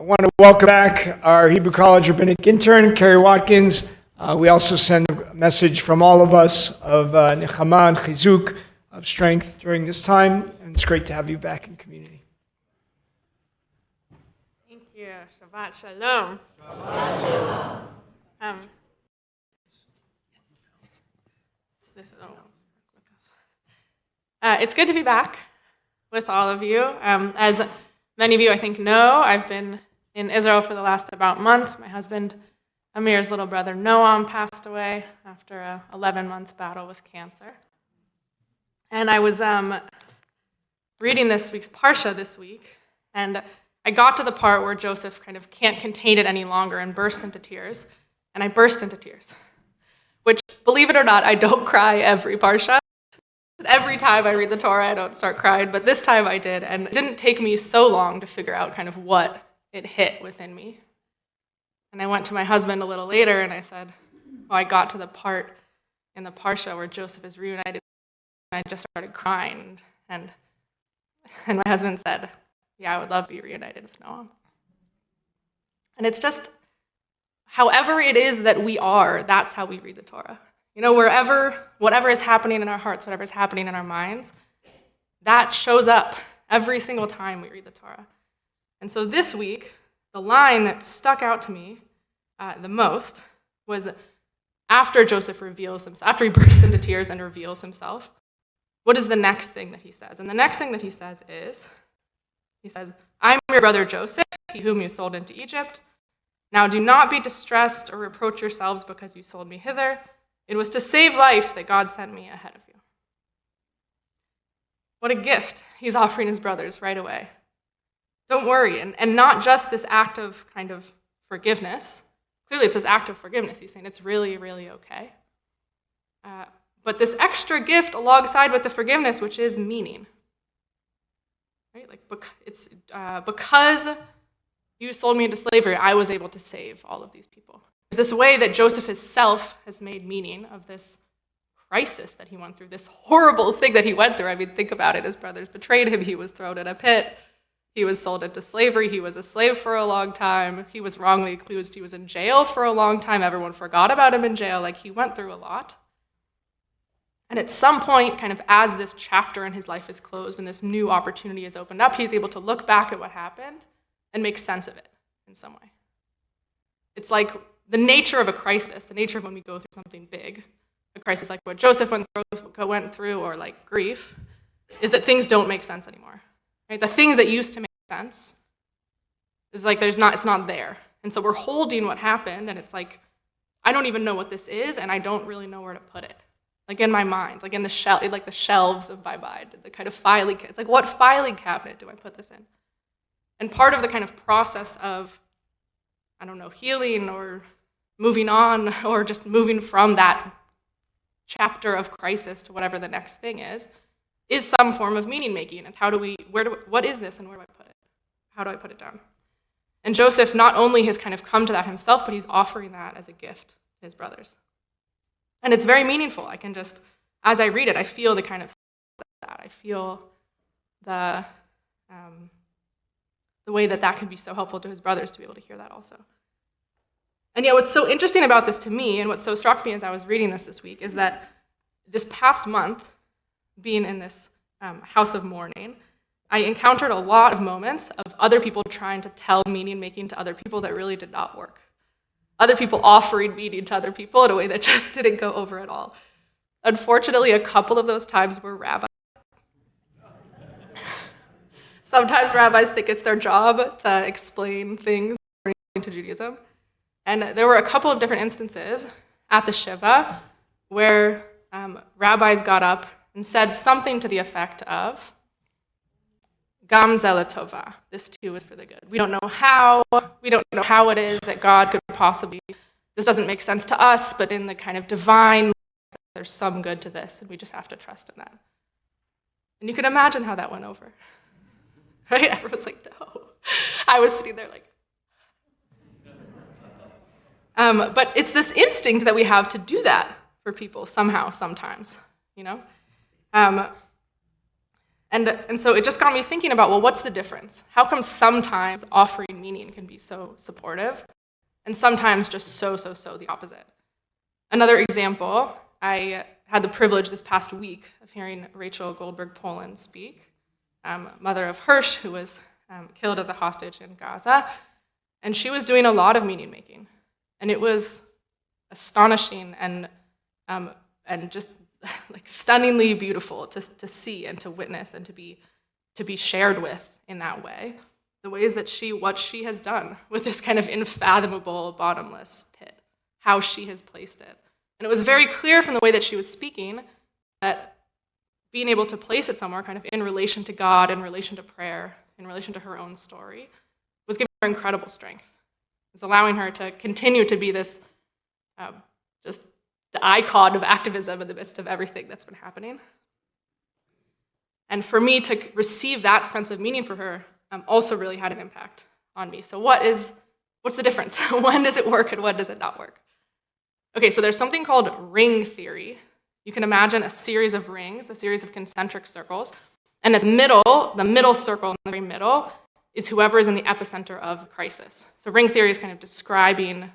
want to welcome back our Hebrew College Rabbinic Intern, Carrie, Watkins. We also send a message from all of us of nechama and chizuk, of strength during this time, and it's great to have you back in community. Thank you. Shabbat shalom. Shabbat shalom. It's good to be back with all of you. As many of you, I think, know, I've been in Israel for the last about month. My husband, Amir's little brother, Noam, passed away after a 11-month battle with cancer. And I was reading this week's Parashat this week, and I got to the part where Joseph kind of can't contain it any longer and bursts into tears. And I burst into tears, which, believe it or not, I don't cry every Parashat. Every time I read the Torah, I don't start crying, but this time I did, and it didn't take me so long to figure out kind of what it hit within me. And I went to my husband a little later, and I said, well, I got to the part in the Parsha where Joseph is reunited, and I just started crying, and my husband said, yeah, I would love to be reunited with Noam. And it's just, however it is that we are, that's how we read the Torah. You know, whatever is happening in our hearts, whatever is happening in our minds, that shows up every single time we read the Torah. And so this week, the line that stuck out to me the most was after Joseph reveals himself, after he bursts into tears and reveals himself, what is the next thing that he says? And the next thing that he says is, he says, I'm your brother Joseph, he whom you sold into Egypt. Now do not be distressed or reproach yourselves because you sold me hither. It was to save life that God sent me ahead of you. What a gift he's offering his brothers right away. Don't worry, and not just this act of kind of forgiveness. Clearly it's this act of forgiveness. He's saying it's really, really okay. But this extra gift alongside with the forgiveness, which is meaning. Right? Like it's because you sold me into slavery, I was able to save all of these people. There's this way that Joseph himself has made meaning of this crisis that he went through, this horrible thing that he went through. I mean, think about it. His brothers betrayed him. He was thrown in a pit. He was sold into slavery. He was a slave for a long time. He was wrongly accused. He was in jail for a long time. Everyone forgot about him in jail. Like, he went through a lot. And at some point, kind of as this chapter in his life is closed and this new opportunity is opened up, he's able to look back at what happened and make sense of it in some way. It's like the nature of a crisis, the nature of when we go through something big, a crisis like what Joseph went through, or like grief, is that things don't make sense anymore. Right? The things that used to make sense is like it's not there. And so we're holding what happened, and it's like, I don't even know what this is, and I don't really know where to put it. Like in my mind, like in the shelves of my mind, the kind of filing cabinet. It's like, what filing cabinet do I put this in? And part of the kind of process of, I don't know, healing or moving on or just moving from that chapter of crisis to whatever the next thing is some form of meaning making. It's what is this and where do I put it? How do I put it down? And Joseph not only has kind of come to that himself, but he's offering that as a gift to his brothers. And it's very meaningful. I can just, as I read it, I feel the kind of that. I feel the way that could be so helpful to his brothers to be able to hear that also. And yet what's so interesting about this to me, and what so struck me as I was reading this week, is that this past month, being in this house of mourning, I encountered a lot of moments of other people trying to tell meaning making to other people that really did not work. Other people offering meaning to other people in a way that just didn't go over at all. Unfortunately, a couple of those times were rabbis. Sometimes rabbis think it's their job to explain things according to Judaism. And there were a couple of different instances at the Shiva where rabbis got up and said something to the effect of, Gam ze l'tova, this too is for the good. We don't know how it is that God could possibly, this doesn't make sense to us, but in the kind of divine, there's some good to this, and we just have to trust in that. And you can imagine how that went over. Right? Everyone's like, no. I was sitting there like, but it's this instinct that we have to do that for people somehow, sometimes, you know? And so it just got me thinking about, well, what's the difference? How come sometimes offering meaning can be so supportive, and sometimes just so the opposite? Another example, I had the privilege this past week of hearing Rachel Goldberg-Polin speak, mother of Hirsch, who was killed as a hostage in Gaza, and she was doing a lot of meaning making, and it was astonishing and just like stunningly beautiful to see and to witness and to be shared with in that way. The ways that what she has done with this kind of unfathomable, bottomless pit, how she has placed it. And it was very clear from the way that she was speaking that being able to place it somewhere kind of in relation to God, in relation to prayer, in relation to her own story, was giving her incredible strength. It was allowing her to continue to be this just the icon of activism in the midst of everything that's been happening. And for me to receive that sense of meaning for her also really had an impact on me. So what's the difference? When does it work and when does it not work? Okay, so there's something called ring theory. You can imagine a series of rings, a series of concentric circles, and the middle circle in the very middle is whoever is in the epicenter of crisis. So ring theory is kind of describing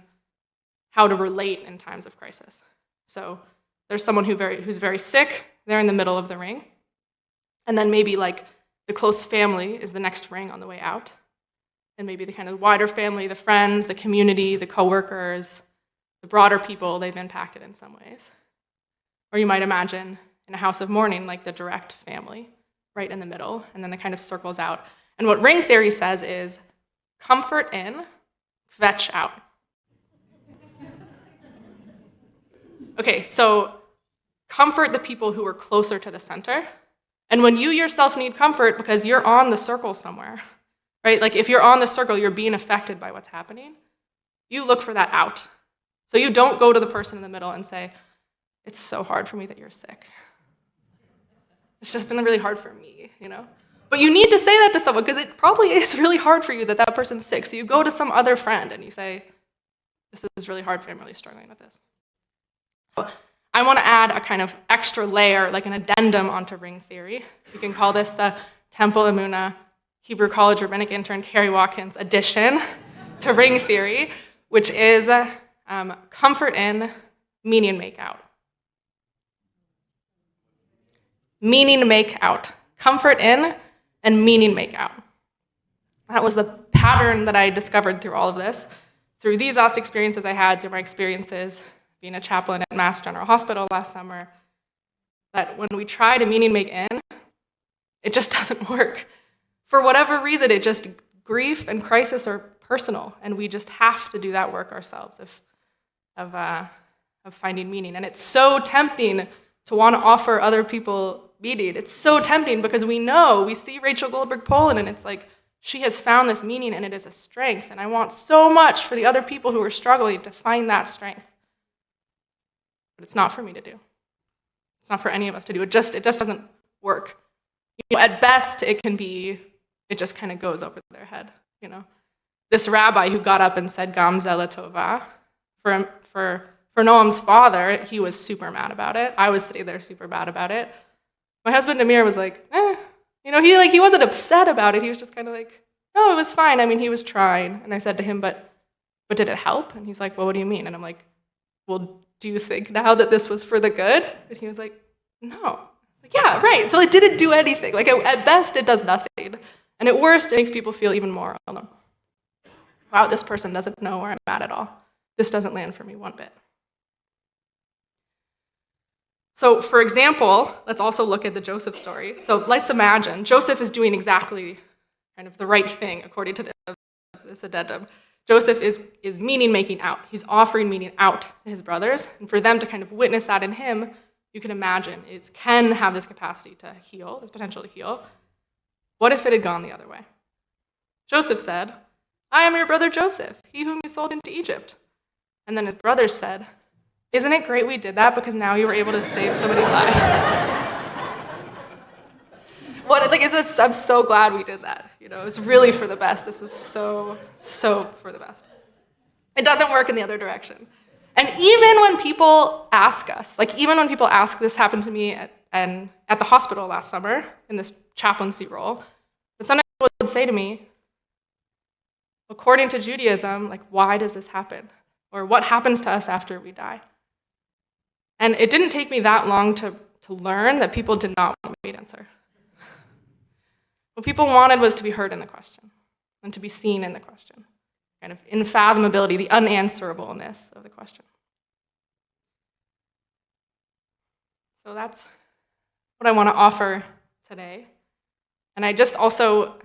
how to relate in times of crisis. So there's someone who's very sick, they're in the middle of the ring. And then maybe like the close family is the next ring on the way out. And maybe the kind of wider family, the friends, the community, the coworkers, the broader people they've impacted in some ways. Or you might imagine in a house of mourning, like the direct family, right in the middle, and then the kind of circles out. And what ring theory says is comfort in, kvetch out. Okay, so comfort the people who are closer to the center. And when you yourself need comfort because you're on the circle somewhere, right? Like if you're on the circle, you're being affected by what's happening, you look for that out. So you don't go to the person in the middle and say, it's so hard for me that you're sick. It's just been really hard for me, But you need to say that to someone because it probably is really hard for you that person's sick. So you go to some other friend and you say, this is really hard for me, I'm really struggling with this. So I want to add a kind of extra layer, like an addendum onto ring theory. You can call this the Temple Emunah Hebrew College Rabbinic Intern Carrie Watkins addition to ring theory, which is comfort in, meaning make out. Meaning make out. Comfort in and meaning make out. That was the pattern that I discovered through all of this, through these last experiences I had, through my experiences being a chaplain at Mass General Hospital last summer, that when we try to meaning make in, it just doesn't work. For whatever reason, it just, grief and crisis are personal, and we just have to do that work ourselves of finding meaning. And it's so tempting to want to offer other people meaning. It's so tempting because we see Rachel Goldberg-Polin, and it's like, she has found this meaning, and it is a strength, and I want so much for the other people who are struggling to find that strength. But it's not for me to do. It's not for any of us to do. It just doesn't work. At best, it just kind of goes over their head. This rabbi who got up and said "Gam ze latova" for Noam's father, he was super mad about it. I was sitting there super mad about it. My husband Amir was like, he wasn't upset about it. He was just kind of like, no, it was fine. I mean, he was trying. And I said to him, but did it help? And he's like, well, what do you mean? And I'm like, well, do you think now that this was for the good? And he was like, no. I was like, yeah, right. So it didn't do anything. Like at best, it does nothing. And at worst, it makes people feel even more alone. Wow, this person doesn't know where I'm at all. This doesn't land for me one bit. So for example, let's also look at the Joseph story. So let's imagine Joseph is doing exactly kind of the right thing according to this addendum. Joseph is meaning making out. He's offering meaning out to his brothers. And for them to kind of witness that in him, you can imagine, can have this capacity to heal, this potential to heal. What if it had gone the other way? Joseph said, I am your brother Joseph, he whom you sold into Egypt. And then his brothers said, isn't it great we did that because now you were able to save so many lives? I'm so glad we did that. It was really for the best. This was so for the best. It doesn't work in the other direction. And even when people ask us, this happened to me at the hospital last summer in this chaplaincy role. But sometimes people would say to me, according to Judaism, like, why does this happen? Or what happens to us after we die? And it didn't take me that long to learn that people did not want me to answer. What people wanted was to be heard in the question and to be seen in the question, kind of unfathomability, the unanswerableness of the question. So that's what I want to offer today. And I just also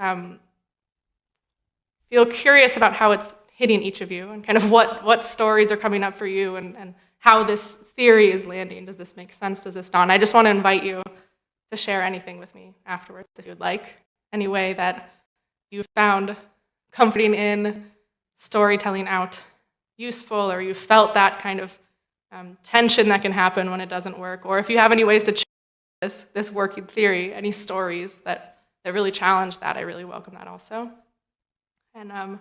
feel curious about how it's hitting each of you and kind of what stories are coming up for you and how this theory is landing. Does this make sense? Does this not? And I just want to invite you to share anything with me afterwards if you would like. Any way that you found comforting in, storytelling out useful, or you felt that kind of tension that can happen when it doesn't work, or if you have any ways to change this working theory, any stories that really challenge that, I really welcome that also. And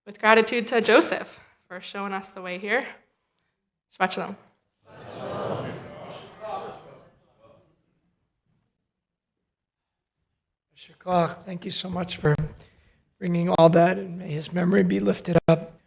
with gratitude to Joseph for showing us the way here. Shabbat shalom. Thank you so much for bringing all that, and may his memory be lifted up.